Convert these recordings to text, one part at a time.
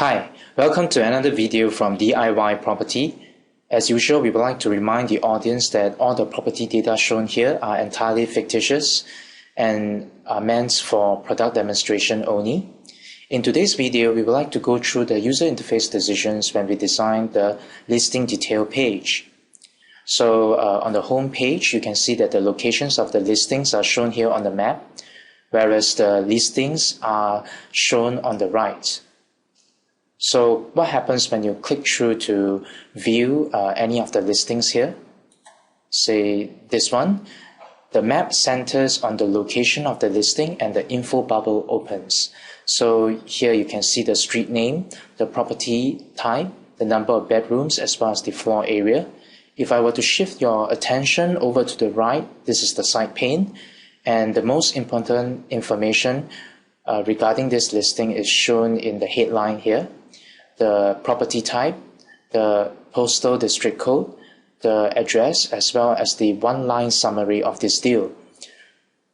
Hi, welcome to another video from D.I.Y property. As usual, we would like to remind the audience that all the property data shown here are entirely fictitious and are meant for product demonstration only. In today's video, we would like to go through the user interface decisions when we design the listing detail page. So on the home page, you can see that the locations of the listings are shown here on the map, whereas the listings are shown on the right. So what happens when you click through to view any of the listings here? Say this one, the map centers on the location of the listing and the info bubble opens. So here you can see the street name, the property type, the number of bedrooms, as well as the floor area. If I were to shift your attention over to the right, this is the side pane, and the most important information regarding this listing is shown in the headline here. The property type, the postal district code, the address, as well as the one-line summary of this deal.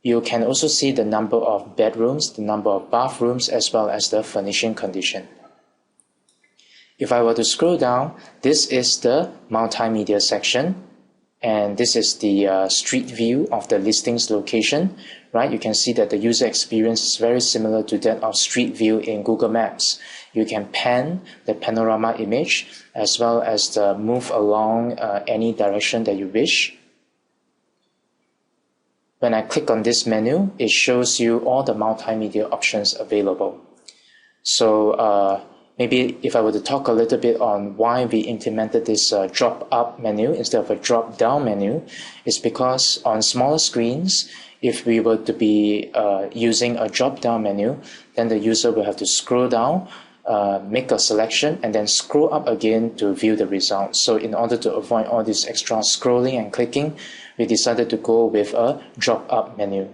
You can also see the number of bedrooms, the number of bathrooms, as well as the furnishing condition. If I were to scroll down, this is the multimedia section, and this is the street view of the listings location. Right, you can see that the user experience is very similar to that of street view in Google Maps. You can pan the panorama image as well as move along any direction that you wish. When I click on this menu, it shows you all the multimedia options available. So maybe if I were to talk a little bit on why we implemented this drop-up menu instead of a drop-down menu, is because on smaller screens, if we were to be using a drop-down menu, then the user will have to scroll down, make a selection, and then scroll up again to view the results. So in order to avoid all this extra scrolling and clicking, we decided to go with a drop-up menu.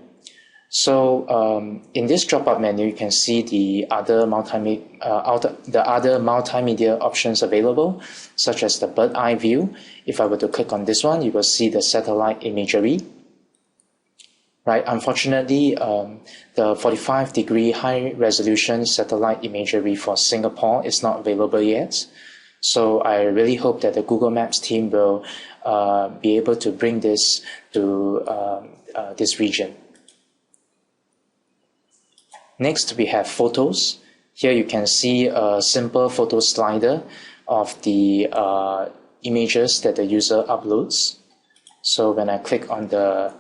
So in this drop-up menu, you can see the other multimedia options available, such as the bird eye view. If I were to click on this one, you will see the satellite imagery. Right, unfortunately, the 45-degree high-resolution satellite imagery for Singapore is not available yet. So I really hope that the Google Maps team will be able to bring this to this region. Next, we have photos. Here you can see a simple photo slider of the images that the user uploads. So when I click on the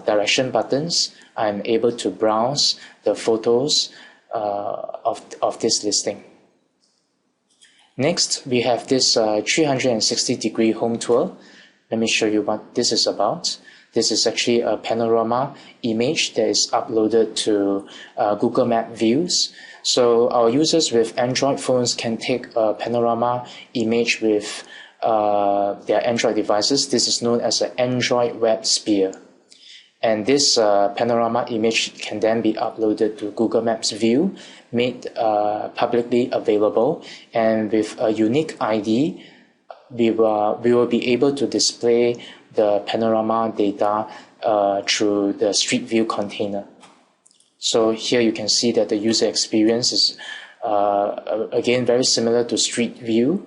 direction buttons, I'm able to browse the photos of this listing. Next, we have this 360-degree home tour. Let me show you what this is about. This is actually a panorama image that is uploaded to Google Map views. So our users with Android phones can take a panorama image with their Android devices. This is known as an Android web sphere. And this panorama image can then be uploaded to Google Maps view, made publicly available, and with a unique ID, we will be able to display the panorama data through the Street View container. So here you can see that the user experience is again very similar to Street View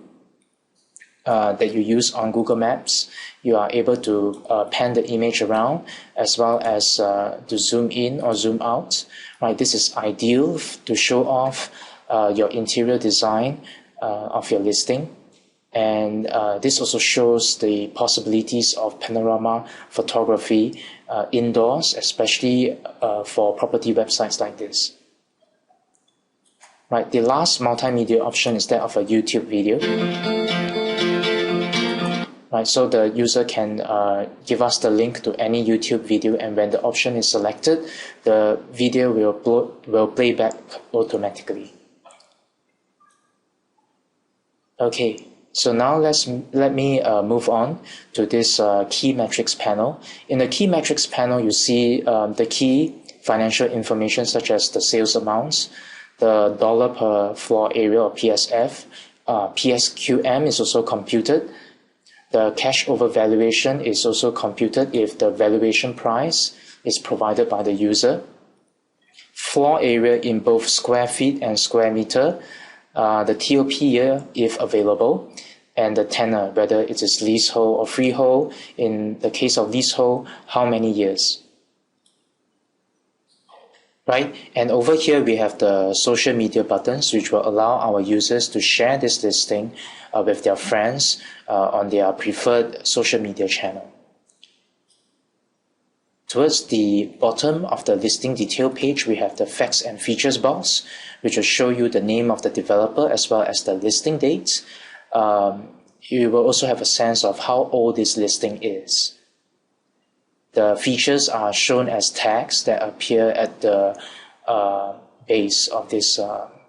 that you use on Google Maps. You are able to pan the image around as well as to zoom in or zoom out. Right, this is ideal to show off your interior design of your listing. And this also shows the possibilities of panorama photography indoors, especially for property websites like this. Right, the last multimedia option is that of a YouTube video. Right, so the user can give us the link to any YouTube video, and when the option is selected, the video will play back automatically. Okay, so now let me move on to this key metrics panel. In the key metrics panel, you see the key financial information such as the sales amounts, the dollar per floor area or PSF, PSQM is also computed. The cash over valuation is also computed if the valuation price is provided by the user. Floor area in both square feet and square meter the TOP year if available, and the tenor, whether it is leasehold or freehold. In the case of leasehold, how many years? Right, and over here we have the social media buttons, which will allow our users to share this listing with their friends on their preferred social media channel. Towards the bottom of the listing detail page, we have the facts and features box, which will show you the name of the developer as well as the listing date. You will also have a sense of how old this listing is. The features are shown as tags that appear at the base of this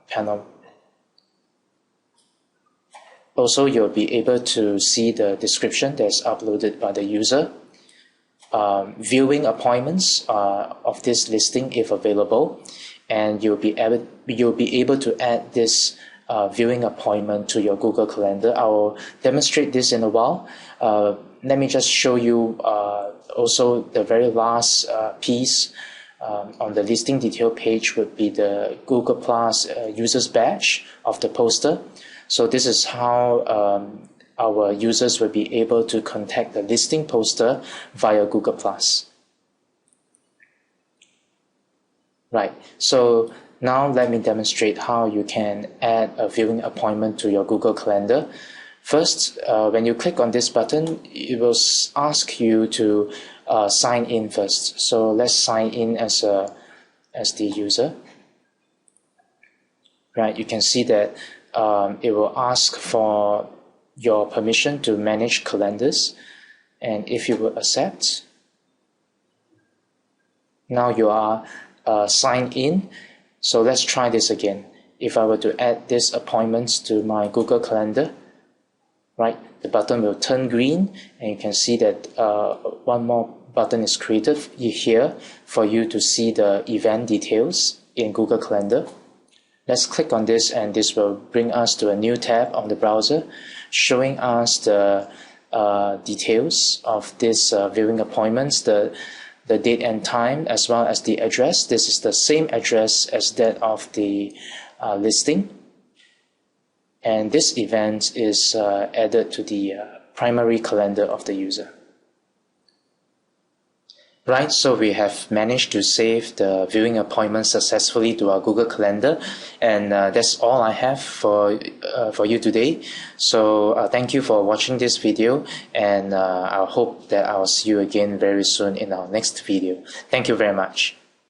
panel. Also, you'll be able to see the description that's uploaded by the user. Viewing appointments of this listing if available, and you'll be able to add this viewing appointment to your Google Calendar. I will demonstrate this in a while. Let me just show you also the very last piece on the listing detail page would be the Google Plus users badge of the poster. So this is how our users will be able to contact the listing poster via Google Plus. Right, so now let me demonstrate how you can add a viewing appointment to your Google Calendar. First, when you click on this button, it will ask you to sign in first. So let's sign in as the user. Right, you can see that it will ask for your permission to manage calendars, and if you will accept, now you are signed in. So let's try this again. If I were to add this appointment to my Google Calendar, right, the button will turn green, and you can see that one more button is created here for you to see the event details in Google Calendar. Let's click on this, and this will bring us to a new tab on the browser, showing us the details of this viewing appointments, the date and time, as well as the address. This is the same address as that of the listing. And this event is added to the primary calendar of the user. Right, so we have managed to save the viewing appointment successfully to our Google Calendar, and that's all I have for you today. So thank you for watching this video, and I hope that I'll see you again very soon in our next video. Thank you very much.